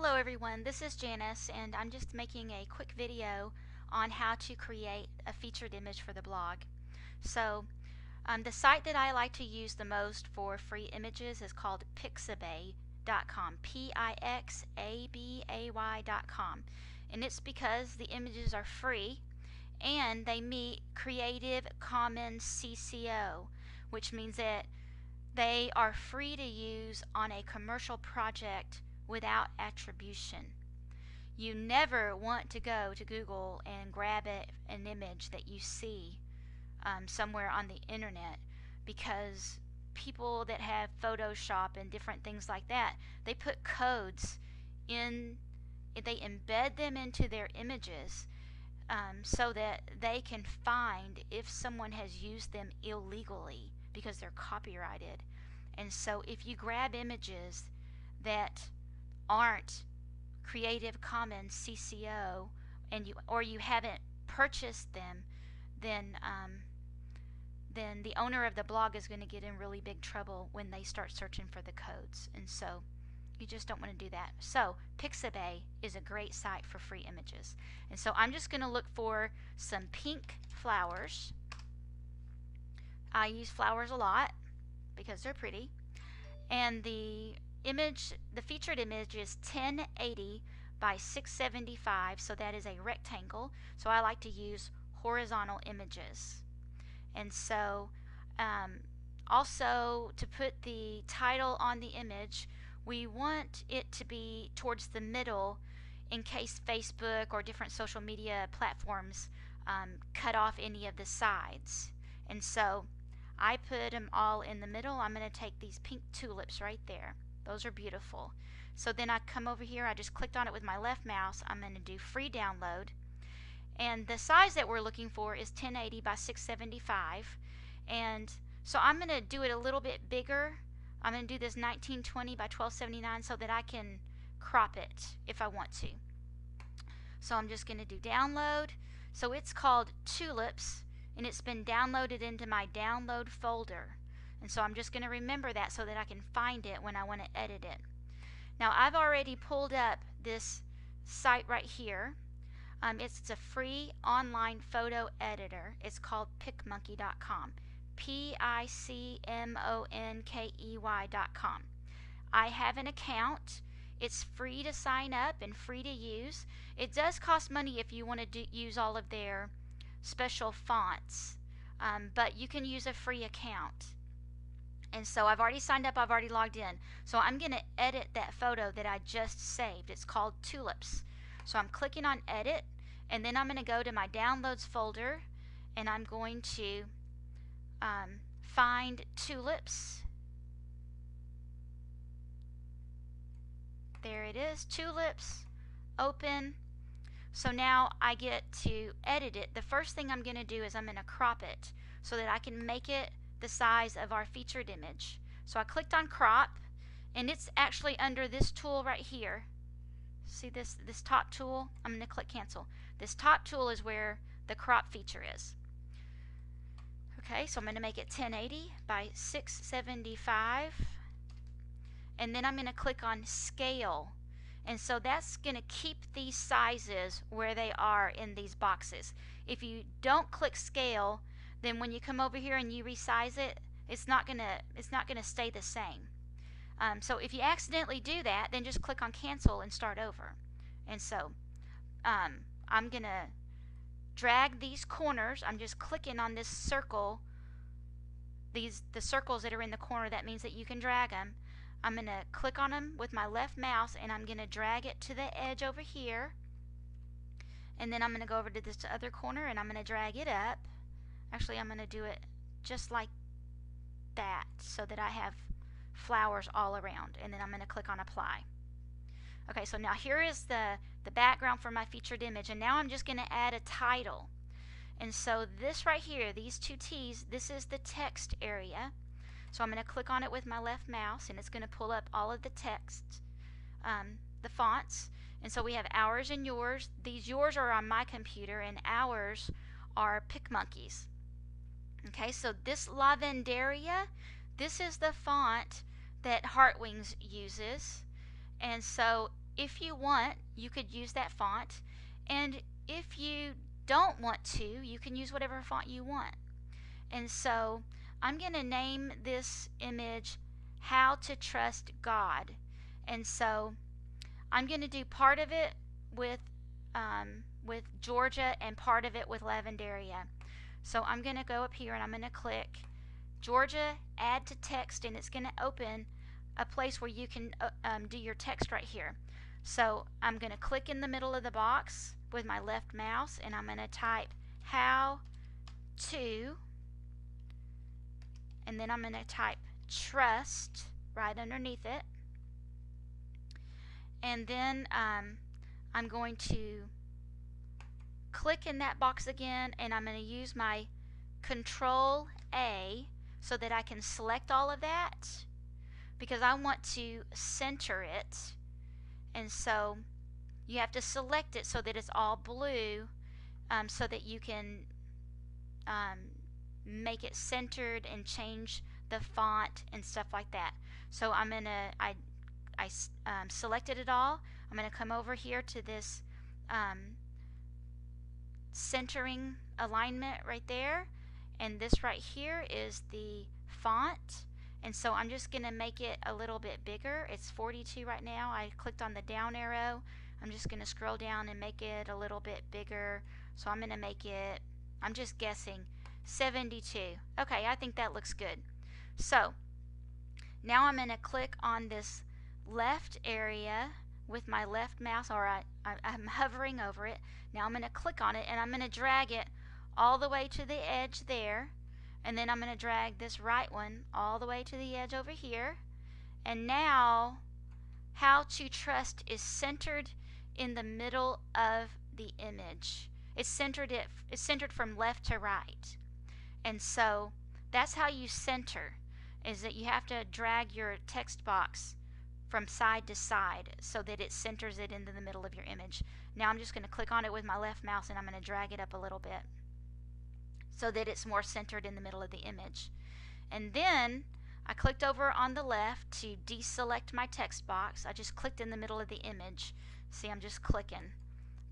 Hello everyone, this is Janice and I'm just making a quick video on how to create a featured image for the blog. So the site that I like to use the most for free images is called Pixabay.com, Pixabay.com, and it's because the images are free and they meet Creative Commons CC0, which means that they are free to use on a commercial project without attribution. You never want to go to Google and grab an image that you see somewhere on the internet, because people that have Photoshop and different things like that, they put codes in, they embed them into their images so that they can find if someone has used them illegally because they're copyrighted. And so if you grab images that aren't Creative Commons CC0 and you haven't purchased them, then the owner of the blog is going to get in really big trouble when they start searching for the codes. And so you just don't want to do that. So Pixabay is a great site for free images. And so I'm just going to look for some pink flowers. I use flowers a lot because they're pretty. And the featured image is 1080 by 675, so that is a rectangle. So I like to use horizontal images. And so also, to put the title on the image, we want it to be towards the middle in case Facebook or different social media platforms cut off any of the sides. And so I put them all in the middle. I'm going to take these pink tulips right there. Those are beautiful. So then I come over here, I just clicked on it with my left mouse. I'm going to do free download. And the size that we're looking for is 1080 by 675. And so I'm going to do it a little bit bigger. I'm going to do this 1920 by 1279 so that I can crop it if I want to. So I'm just going to do download. So it's called Tulips, and it's been downloaded into my download folder. And so I'm just going to remember that so that I can find it when I want to edit it. Now I've already pulled up this site right here. It's a free online photo editor. It's called PicMonkey.com. PicMonkey.com. I have an account. It's free to sign up and free to use. It does cost money if you want to use all of their special fonts, but you can use a free account. And so I've already signed up, I've already logged in. So I'm going to edit that photo that I just saved. It's called Tulips. So I'm clicking on edit, and then I'm going to go to my downloads folder, and I'm going to find Tulips. There it is, Tulips, open. So now I get to edit it. The first thing I'm going to do is I'm going to crop it so that I can make it the size of our featured image. So I clicked on crop, and it's actually under this tool right here. See this top tool? I'm going to click cancel. This top tool is where the crop feature is. Okay, so I'm going to make it 1080 by 675, and then I'm going to click on scale. And so that's going to keep these sizes where they are in these boxes. If you don't click scale, then when you come over here and you resize it, it's not going to stay the same. So if you accidentally do that, then just click on cancel and start over. And so I'm going to drag these corners. I'm just clicking on this circle. The circles that are in the corner, that means that you can drag them. I'm going to click on them with my left mouse, and I'm going to drag it to the edge over here. And then I'm going to go over to this other corner, and I'm going to drag it up. Actually, I'm going to do it just like that so that I have flowers all around. And then I'm going to click on apply. Okay, so now here is the background for my featured image, and now I'm just going to add a title. And so this right here, these two T's, this is the text area. So I'm going to click on it with my left mouse, and it's going to pull up all of the text, the fonts. And so we have ours and yours. These yours are on my computer, and ours are PicMonkey's. Okay, so this Lavendaria, this is the font that Heartwings uses. And so if you want, you could use that font. And if you don't want to, you can use whatever font you want. And so I'm going to name this image How to Trust God. And so I'm going to do part of it with Georgia and part of it with Lavendaria. So I'm going to go up here and I'm going to click Georgia, add to text, and it's going to open a place where you can do your text right here. So I'm going to click in the middle of the box with my left mouse and I'm going to type how to, and then I'm going to type trust right underneath it. And then I'm going to click in that box again and I'm going to use my Control A so that I can select all of that because I want to center it. And so you have to select it so that it's all blue so that you can make it centered and change the font and stuff like that. So I'm going to, I selected it all. I'm going to come over here to this centering alignment right there. And this right here is the font. And so I'm just going to make it a little bit bigger. It's 42 right now. I clicked on the down arrow. I'm just going to scroll down and make it a little bit bigger. So I'm going to make it, I'm just guessing, 72. Okay, I think that looks good. So now I'm going to click on this left area with my left mouse, or I'm hovering over it. Now I'm going to click on it and I'm going to drag it all the way to the edge there. And then I'm going to drag this right one all the way to the edge over here. And now How to Trust is centered in the middle of the image. It's centered from left to right. And so that's how you center, is that you have to drag your text box from side to side so that it centers it into the middle of your image. Now I'm just going to click on it with my left mouse and I'm going to drag it up a little bit so that it's more centered in the middle of the image. And then I clicked over on the left to deselect my text box. I just clicked in the middle of the image. See, I'm just clicking,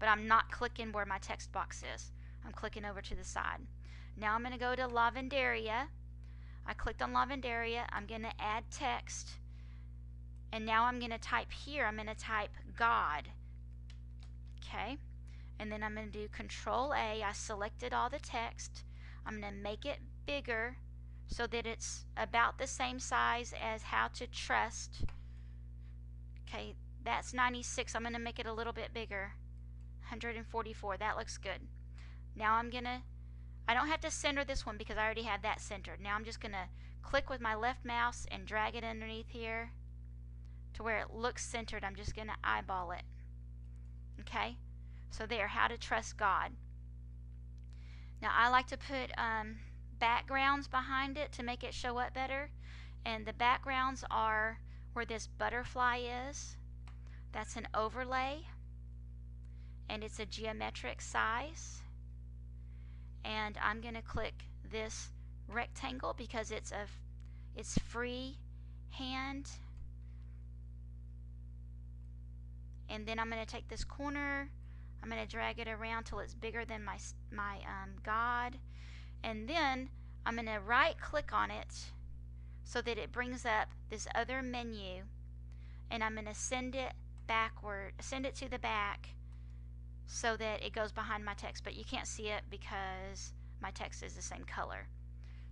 but I'm not clicking where my text box is. I'm clicking over to the side. Now I'm going to go to Lavendaria. I clicked on Lavendaria. I'm going to add text. And now I'm going to type here, I'm going to type God. Okay. And then I'm going to do Control A. I selected all the text. I'm going to make it bigger so that it's about the same size as How to Trust. Okay, that's 96. I'm going to make it a little bit bigger. 144. That looks good. Now I don't have to center this one because I already have that centered. Now I'm just going to click with my left mouse and drag it underneath here to where it looks centered. I'm just going to eyeball it. Okay, so there, How to Trust God. Now I like to put backgrounds behind it to make it show up better, and the backgrounds are where this butterfly is. That's an overlay and it's a geometric size, and I'm going to click this rectangle because it's free hand. And then I'm going to take this corner, I'm going to drag it around till it's bigger than my God. And then I'm going to right click on it so that it brings up this other menu. And I'm going to send it to the back so that it goes behind my text. But you can't see it because my text is the same color.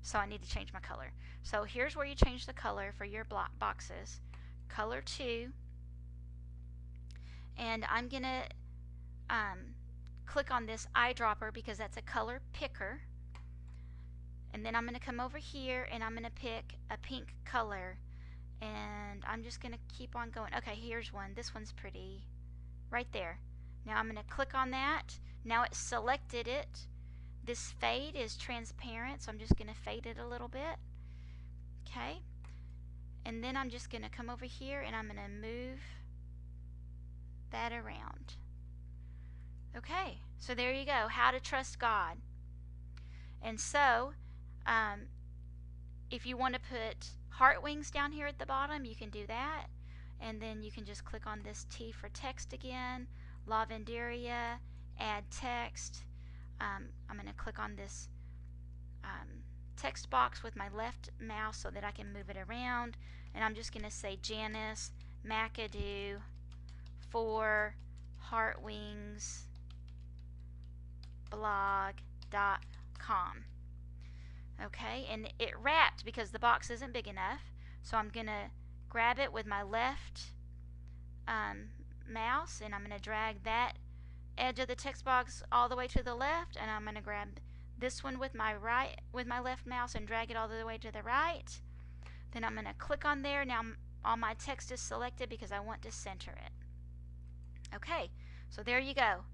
So I need to change my color. So here's where you change the color for your block boxes. Color 2. And I'm going to click on this eyedropper because that's a color picker. And then I'm going to come over here and I'm going to pick a pink color. And I'm just going to keep on going. Okay, here's one. This one's pretty. Right there. Now I'm going to click on that. Now it's selected it. This fade is transparent, so I'm just going to fade it a little bit. Okay. And then I'm just going to come over here and I'm going to move that around. Okay, so there you go, How to Trust God. And so if you want to put heart wings down here at the bottom, you can do that. and then you can just click on this T for text again, Lavanderia, add text. I'm going to click on this text box with my left mouse so that I can move it around, and I'm just going to say Janice McAdoo for Heartwings blog.com. Okay, and it wrapped because the box isn't big enough, so I'm going to grab it with my left mouse, and I'm going to drag that edge of the text box all the way to the left, and I'm going to grab this one with my left mouse and drag it all the way to the right. Then I'm going to click on there. Now all my text is selected because I want to center it. Okay, so there you go.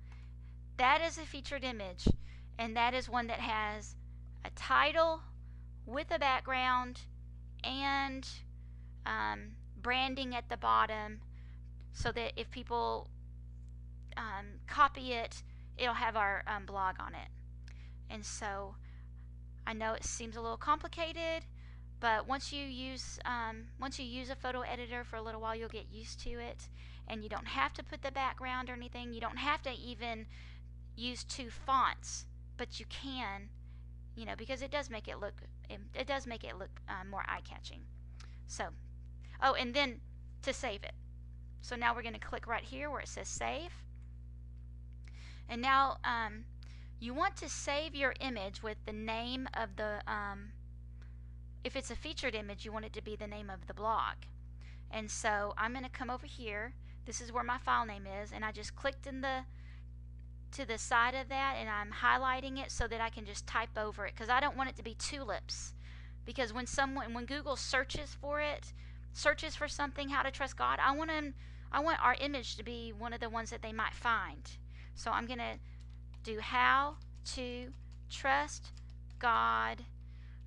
That is a featured image, and that is one that has a title with a background and branding at the bottom, so that if people copy it, it'll have our blog on it. And so I know it seems a little complicated, but once you use a photo editor for a little while, you'll get used to it, and you don't have to put the background or anything. You don't have to even use 2 fonts, but you can, because it does make it look more eye-catching. So, oh, and then to save it. So now we're going to click right here where it says save. And now you want to save your image with the name of the, if it's a featured image, you want it to be the name of the blog. And so I'm going to come over here. This is where my file name is, and I just clicked to the side of that, and I'm highlighting it so that I can just type over it, because I don't want it to be tulips. Because when Google searches for something, How to Trust God, I want our image to be one of the ones that they might find. So I'm going to do How to Trust God,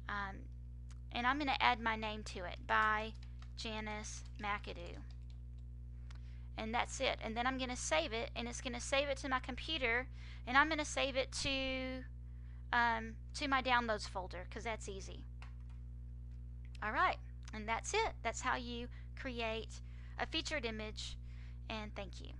and I'm going to add my name to it, by Janice McAdoo. And that's it. And then I'm going to save it, and it's going to save it to my computer, and I'm going to save it to my downloads folder, because that's easy. Alright, and that's it. That's how you create a featured image, and thank you.